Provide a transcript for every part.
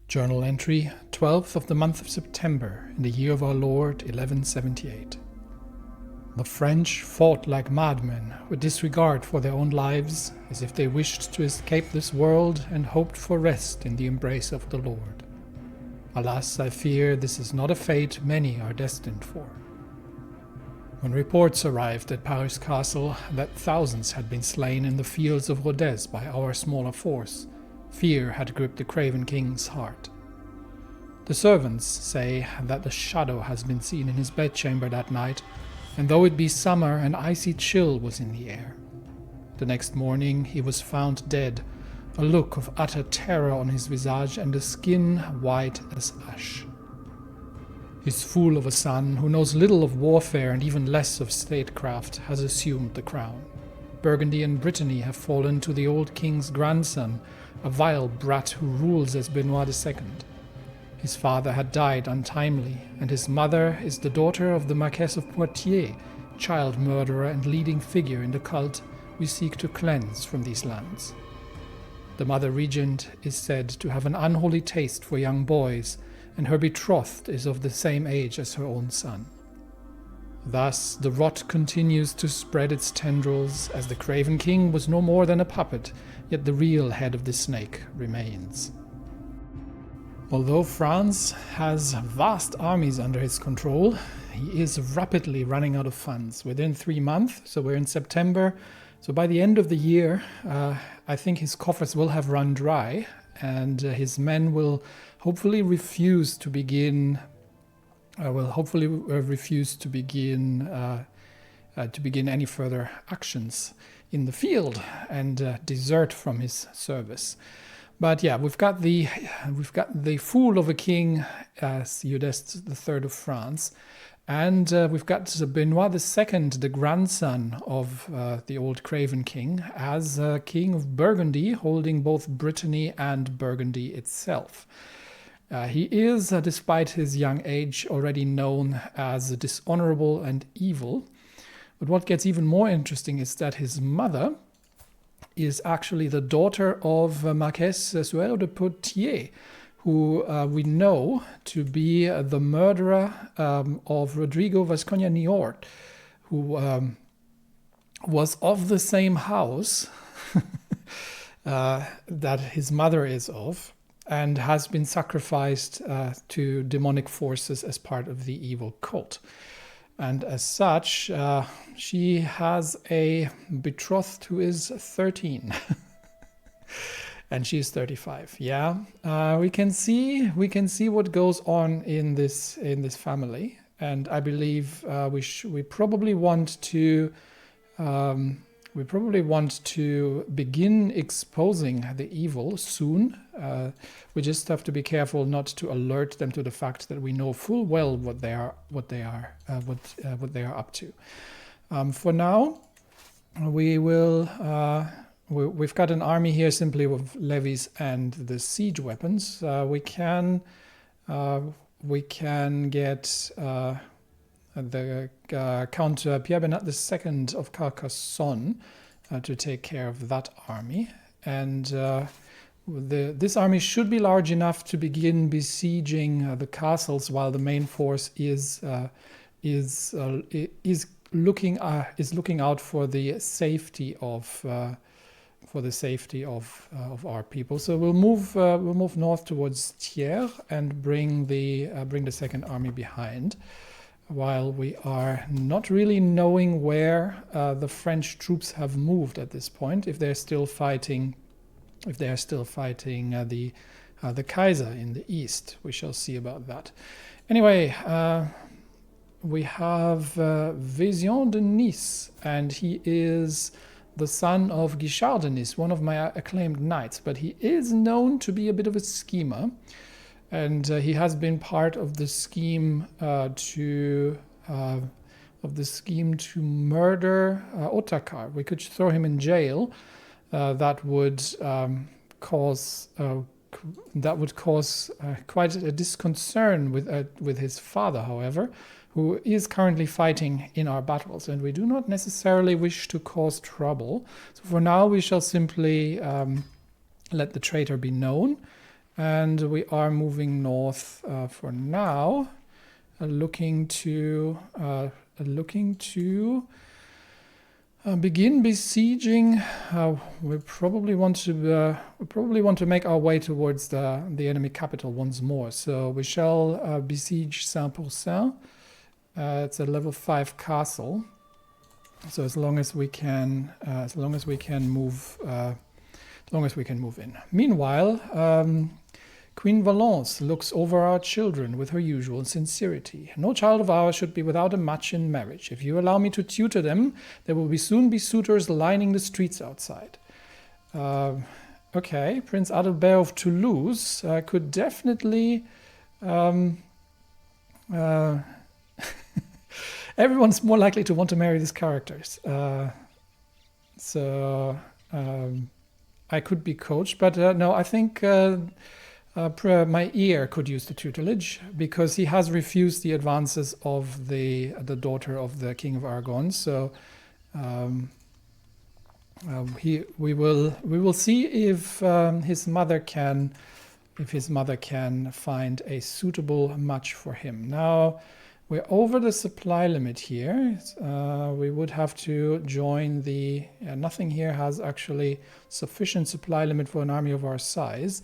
Journal entry, 12th of the month of September, in the year of our Lord, 1178. The French fought like madmen, with disregard for their own lives, as if they wished to escape this world and hoped for rest in the embrace of the Lord. Alas, I fear this is not a fate many are destined for. When reports arrived at Paris Castle that thousands had been slain in the fields of Rodez by our smaller force, fear had gripped the Craven king's heart. The servants say that the shadow has been seen in his bedchamber that night, and though it be summer, an icy chill was in the air. The next morning he was found dead, a look of utter terror on his visage and a skin white as ash. His fool of a son, who knows little of warfare and even less of statecraft, has assumed the crown. Burgundy and Brittany have fallen to the old king's grandson, a vile brat who rules as Benoit II. His father had died untimely, and his mother is the daughter of the Marquess of Poitiers, child murderer and leading figure in the cult we seek to cleanse from these lands. The mother regent is said to have an unholy taste for young boys, and her betrothed is of the same age as her own son. Thus the rot continues to spread its tendrils, as the Craven king was no more than a puppet, yet the real head of the snake remains. Although France has vast armies under his control, he is rapidly running out of funds. Within 3 months, so we're in September, so by the end of the year, I think his coffers will have run dry, and his men will hopefully refuse to begin any further actions in the field and desert from his service. But yeah, we've got the fool of a king as Eudes III of France, and we've got Benoit II, the grandson of the old Craven king, as king of Burgundy, holding both Brittany and Burgundy itself. He is, despite his young age, already known as dishonorable and evil. But what gets even more interesting is that his mother is actually the daughter of Marquess Suero de Poitiers, who we know to be the murderer of Rodrigo Vasconia Niort, who was of the same house that his mother is of, and has been sacrificed to demonic forces as part of the evil cult. And as such, she has a betrothed who is 13. And she's 35. Yeah, we can see what goes on in this family, and I believe we probably want to begin exposing the evil soon. We just have to be careful not to alert them to the fact that we know full well what they are up to. For now, we will. We've got an army here simply with levies and the siege weapons. We can get the Count Pierre Bernard II of Carcassonne to take care of that army, and this army should be large enough to begin besieging the castles, while the main force is looking out for the safety of our people. So we'll move north towards Thiers and bring the second army behind, while we are not really knowing where the French troops have moved at this point. If they are still fighting the Kaiser in the east, we shall see about that. Anyway, we have Vision de Nice, and he is the son of Guichard de Nice, one of my acclaimed knights, but he is known to be a bit of a schemer, and he has been part of the scheme to murder Otakar. We could throw him in jail. That would cause quite a disconcern with his father, however, who is currently fighting in our battles, and we do not necessarily wish to cause trouble. So for now, we shall simply let the traitor be known, And we are moving north for now, looking to begin besieging. We probably want to make our way towards the enemy capital once more. So we shall besiege Saint-Pourçain. It's a level 5 castle. So as long as we can move in. Meanwhile, Queen Valence looks over our children with her usual sincerity. No child of ours should be without a match in marriage. If you allow me to tutor them, there will soon be suitors lining the streets outside. Okay, Prince Adalbert of Toulouse could definitely... everyone's more likely to want to marry these characters. I could be coached, but no, I think my ear could use the tutelage because he has refused the advances of the daughter of the King of Aragon. So we will see if his mother can find a suitable match for him. Now we're over the supply limit here. We would have to join the... nothing here has actually sufficient supply limit for an army of our size.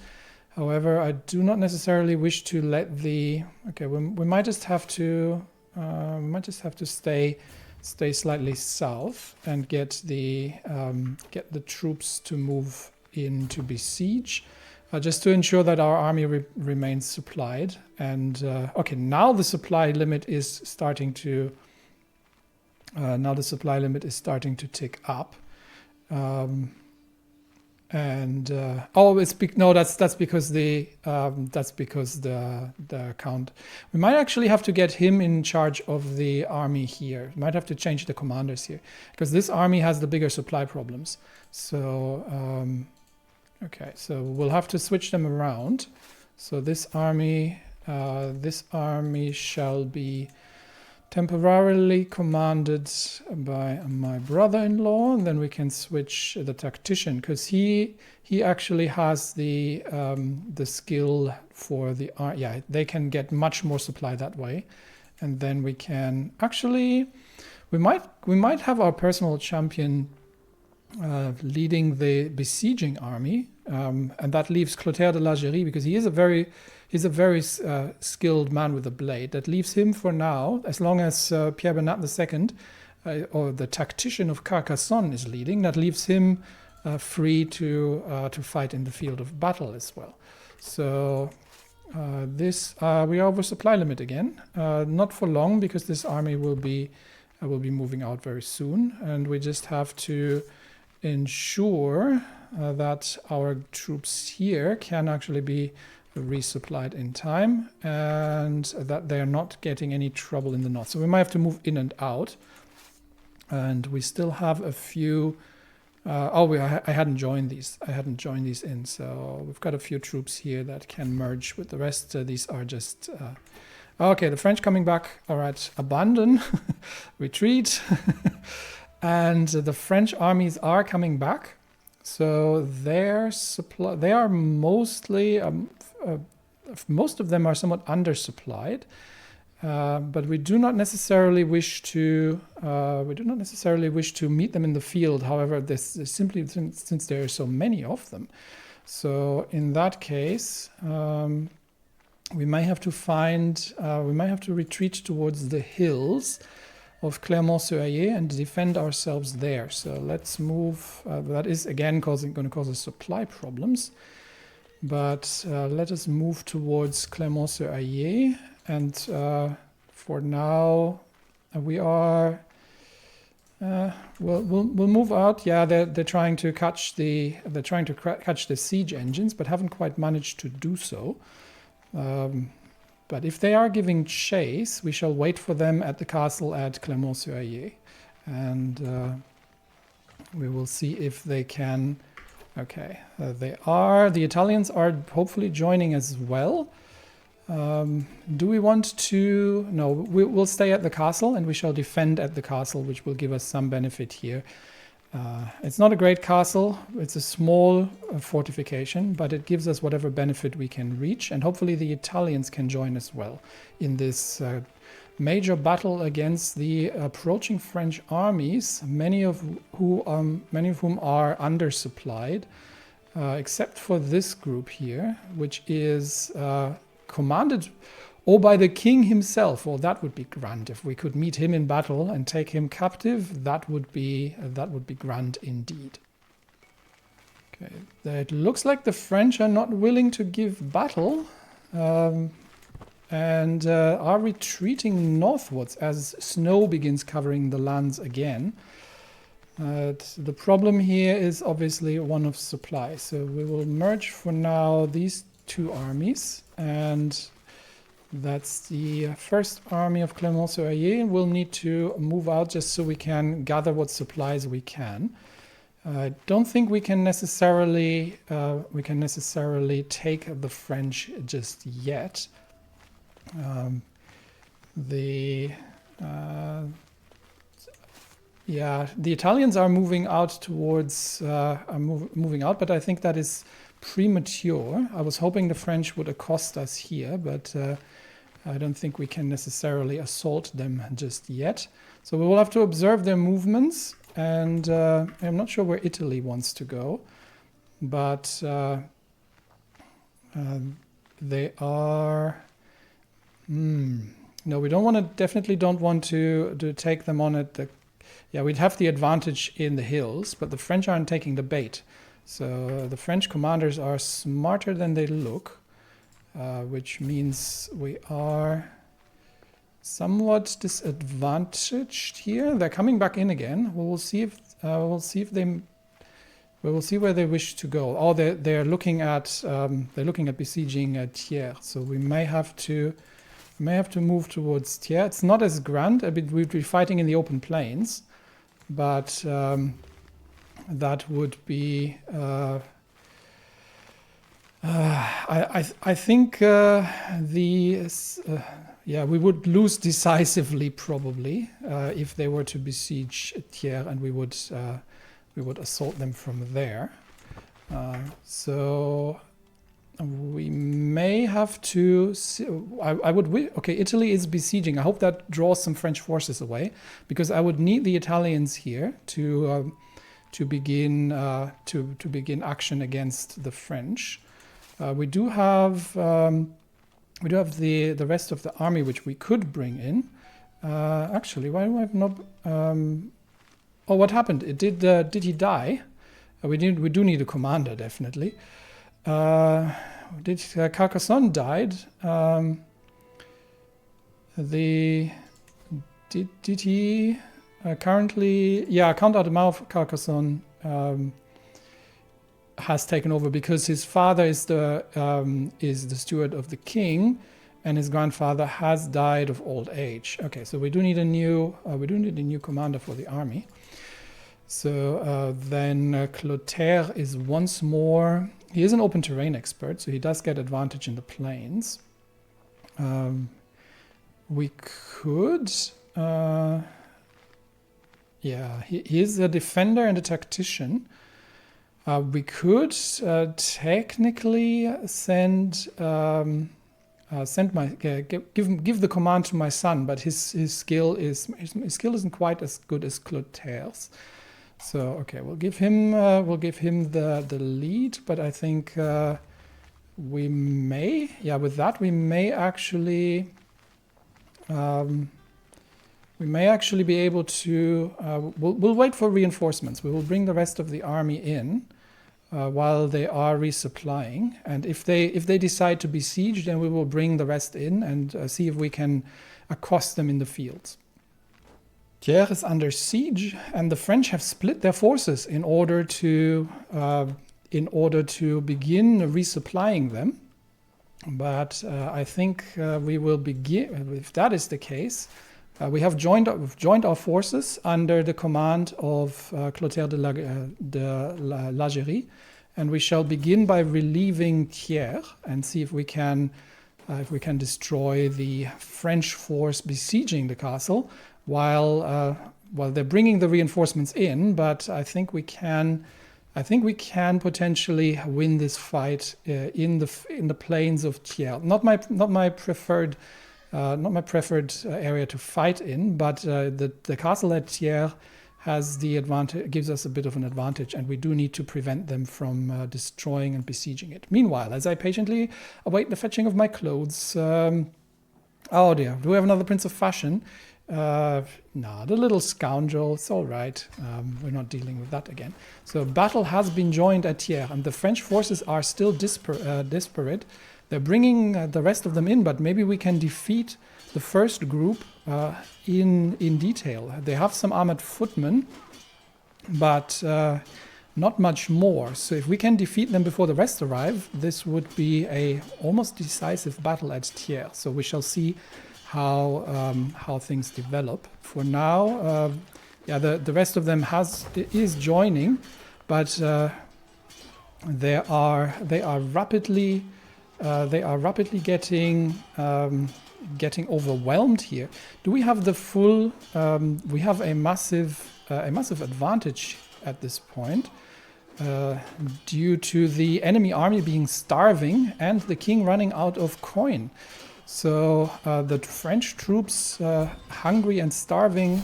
However, I do not necessarily wish to let the... Okay, we might just have to stay slightly south and get the troops to move in to besiege. Just to ensure that our army remains supplied. And okay, now the supply limit is starting to tick up. Oh, it's no, that's because the count. We might actually have to get him in charge of the army here. We might have to change the commanders here because this army has the bigger supply problems. So. Okay, so we'll have to switch them around. So this army shall be temporarily commanded by my brother-in-law, and then we can switch the tactician because he actually has the skill for the yeah, they can get much more supply that way, and then we can actually we might have our personal champion leading the besieging army, and that leaves Clotaire de Lagerie because he's a very skilled man with a blade. That leaves him for now, as long as Pierre Bernat II or the tactician of Carcassonne is leading. That leaves him free to fight in the field of battle as well. So we are over supply limit again. Not for long because this army will be moving out very soon, and we just have to ensure that our troops here can actually be resupplied in time and that they're not getting any trouble in the north. So we might have to move in and out, and we still have a few I hadn't joined these in, so we've got a few troops here that can merge with the rest. These are just okay, the French coming back. All right, abandon retreat. And the French armies are coming back, so their supply, they are mostly most of them are somewhat undersupplied, but we do not necessarily wish to meet them in the field. However, this is simply since there are so many of them. So in that case, we might have to retreat towards the hills of Clermont-Serrurier and defend ourselves there. So let's move. That is again going to cause us supply problems. But let us move towards Clermont-Serrurier, and for now we are. We'll move out. Yeah, they're trying to catch the siege engines, but haven't quite managed to do so. But if they are giving chase, we shall wait for them at the castle at Clermont-Serrurier, and we will see if they can. Okay, they are. The Italians are hopefully joining as well. Do we want to? No, we'll stay at the castle, and we shall defend at the castle, which will give us some benefit here. It's not a great castle. It's a small fortification, but it gives us whatever benefit we can reach, and hopefully the Italians can join as well in this major battle against the approaching French armies, many of whom are undersupplied, except for this group here, which is commanded by the king himself. Well, that would be grand. If we could meet him in battle and take him captive, that would be grand indeed. Okay, it looks like the French are not willing to give battle, and are retreating northwards as snow begins covering the lands again. The problem here is obviously one of supply, so we will merge for now these two armies, and that's the first army of Clemenceau-Ayer. We'll need to move out just so we can gather what supplies we can. I don't think we can necessarily take the French just yet. The Italians are moving out towards moving out, but I think that is premature. I was hoping the French would accost us here, but I don't think we can necessarily assault them just yet. So we will have to observe their movements, and I'm not sure where Italy wants to go, but they are... No, we definitely don't want to take them on at the... Yeah, we'd have the advantage in the hills, but the French aren't taking the bait. So the French commanders are smarter than they look, which means we are somewhat disadvantaged here. They're coming back in again. We will see where they wish to go. Oh, they're looking at besieging Thiers. So we may have to move towards Thiers. It's not as grand. We'd be fighting in the open plains, but that would be. I think we would lose decisively probably if they were to besiege Thiers, and we would assault them from there. So we may have to. Okay, Italy is besieging. I hope that draws some French forces away, because I would need the Italians here to begin action against the French. We do have the rest of the army which we could bring in. Actually, why do I have not? Oh, what happened? Did he die? We do need a commander, definitely. Carcassonne died. Did he currently? Yeah, Count Adhemar of Carcassonne has taken over because his father is the steward of the king, and his grandfather has died of old age. Okay, so we do need a new commander for the army. So then Clotaire is once more. He is an open terrain expert, so he does get advantage in the plains. We could. He is a defender and a tactician. We could technically give the command to my son, but his skill isn't quite as good as Clotaire's. So okay, we'll give him the lead, but I think we may actually be able to. We'll wait for reinforcements. We will bring the rest of the army in while they are resupplying, and if they decide to besiege, then we will bring the rest in and see if we can accost them in the fields. Thiers is under siege, and the French have split their forces in order to begin resupplying them. But I think we will begin. If that is the case, we have joined our forces under the command of Clotaire de Lagerie, and we shall begin by relieving Thiers and see if we can destroy the French force besieging the castle, while well, they're bringing the reinforcements in, but I think we can potentially win this fight in the plains of Thiers. Not my preferred area to fight in, but the castle at Thiers has the advantage, gives us a bit of an advantage, and we do need to prevent them from destroying and besieging it. Meanwhile, as I patiently await the fetching of my clothes, oh dear, do we have another Prince of Fashion? No, the little scoundrel, it's all right. We're not dealing with that again. So battle has been joined at Thiers, and the French forces are still disparate. They're bringing the rest of them in, but maybe we can defeat the first group in detail. They have some armored footmen, but not much more. So if we can defeat them before the rest arrive, this would be a almost decisive battle at Thiers. So we shall see how things develop. For now, the rest of them is joining, but they are rapidly getting overwhelmed here. Do we have the full? We have a massive advantage at this point due to the enemy army being starving and the king running out of coin. So the French troops, hungry and starving,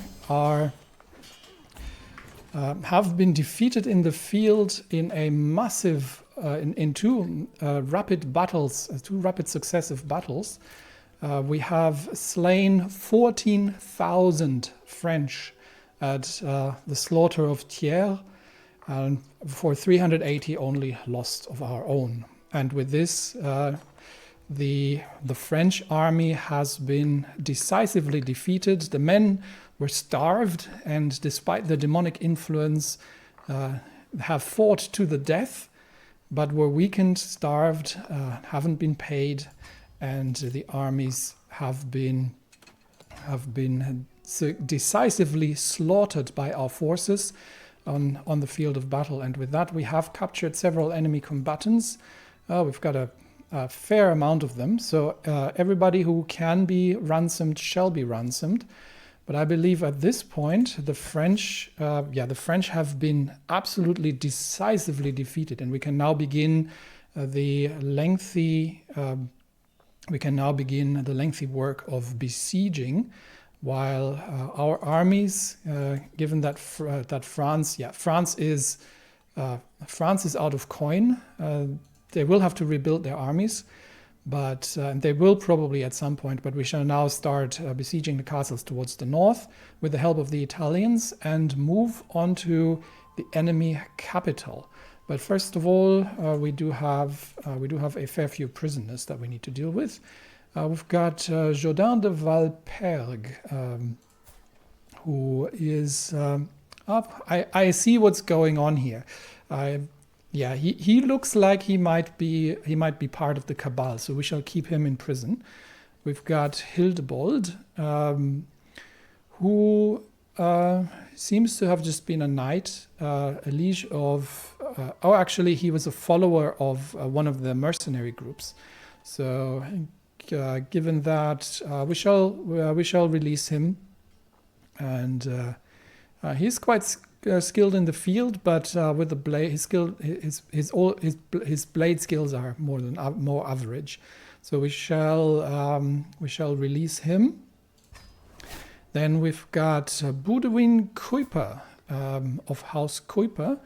have been defeated in the field in a massive, in two rapid battles, two rapid successive battles. We have slain 14,000 French at the slaughter of Thiers, and for 380 only lost of our own. And with this, the French army has been decisively defeated. The men were starved, and despite the demonic influence, have fought to the death, but were weakened, starved, haven't been paid, and the armies have been decisively slaughtered by our forces on the field of battle. And with that, we have captured several enemy combatants. We've got a fair amount of them, so everybody who can be ransomed shall be ransomed. But I believe at this point the French have been absolutely decisively defeated, and we can now begin the lengthy work of besieging, while our armies, given that France is out of coin. They will have to rebuild their armies, but they will probably at some point. But we shall now start besieging the castles towards the north with the help of the Italians and move on to the enemy capital. But first of all, we do have a fair few prisoners that we need to deal with. We've got Jourdain de Valpergue, who is up. I see what's going on here. He looks like he might be part of the cabal, so we shall keep him in prison. We've got Hildebold, who seems to have just been a knight, a liege of. Actually, he was a follower of one of the mercenary groups. So, given that, we shall release him, and he's quite skilled in the field, but with the blade, his blade skills are more average. So we shall release him. Then we've got Boudewijn Kuiper of House Kuiper.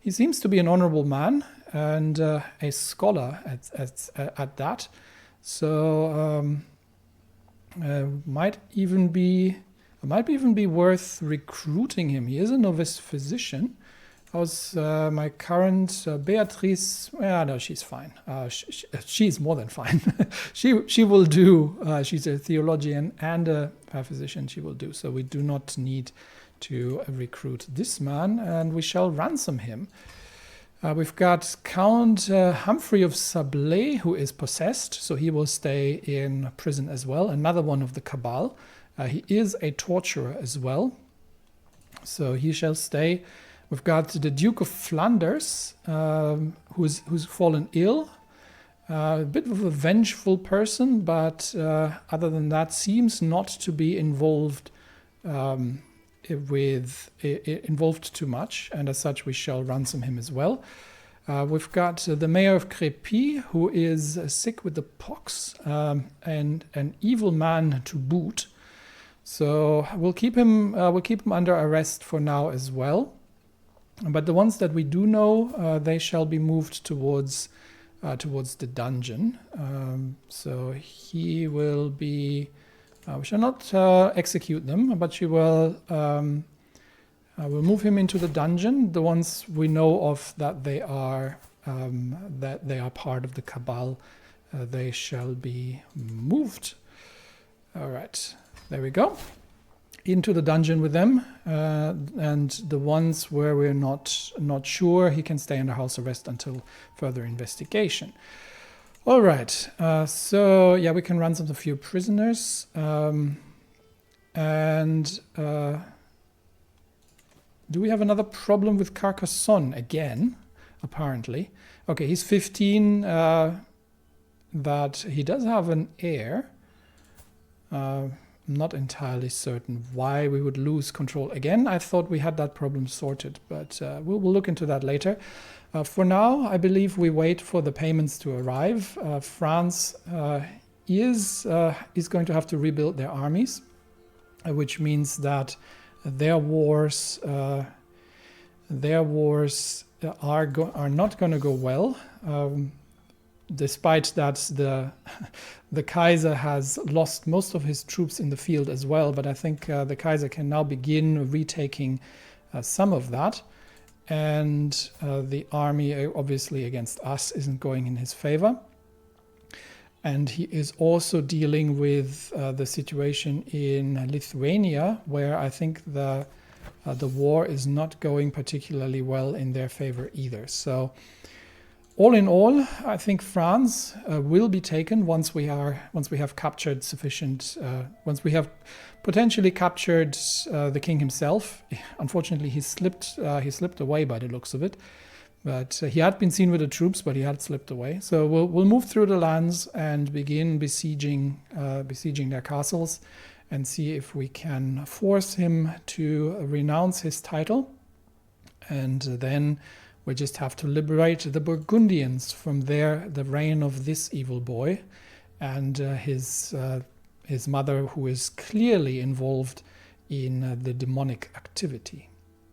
He seems to be an honorable man and a scholar at that. So might even be worth recruiting him. He is a novice physician. How's my current Beatrice? No, she's fine. She's more than fine. she will do. She's a theologian and a physician. She will do. So we do not need to recruit this man, and we shall ransom him. We've got Count Humphrey of Sablé, who is possessed, so he will stay in prison as well. Another one of the cabal. He is a torturer as well, so he shall stay. We've got the Duke of Flanders, who's fallen ill. A bit of a vengeful person, but other than that, seems not to be involved involved too much, and as such we shall ransom him as well. We've got the mayor of Crépy, who is sick with the pox, and an evil man to boot. So we'll keep him under arrest for now as well. But the ones that we do know, they shall be moved towards the dungeon. So he will be. We shall not execute them, but we'll move him into the dungeon. The ones we know of that they are part of the cabal, they shall be moved. All right, there we go. Into the dungeon with them, and the ones where we're not sure, he can stay under house arrest until further investigation. All right, so yeah, we can ransom a few prisoners, and do we have another problem with Carcassonne again? Apparently, okay, he's 15. That he does have an heir. Not entirely certain why we would lose control again. I thought we had that problem sorted, but we'll look into that later. For now, I believe we wait for the payments to arrive. France is going to have to rebuild their armies, which means that their wars are not going to go well. Despite that, the Kaiser has lost most of his troops in the field as well, but I think the Kaiser can now begin retaking some of that, and the army, obviously against us, isn't going in his favor. And he is also dealing with the situation in Lithuania, where I think the war is not going particularly well in their favor either. So all in all, I think France will be taken once we have captured sufficient. Once we have potentially captured the king himself. Unfortunately, he slipped away by the looks of it. But he had been seen with the troops, but he had slipped away. So we'll move through the lands and begin besieging their castles, and see if we can force him to renounce his title, and then we just have to liberate the Burgundians from the reign of this evil boy and his mother, who is clearly involved in the demonic activity.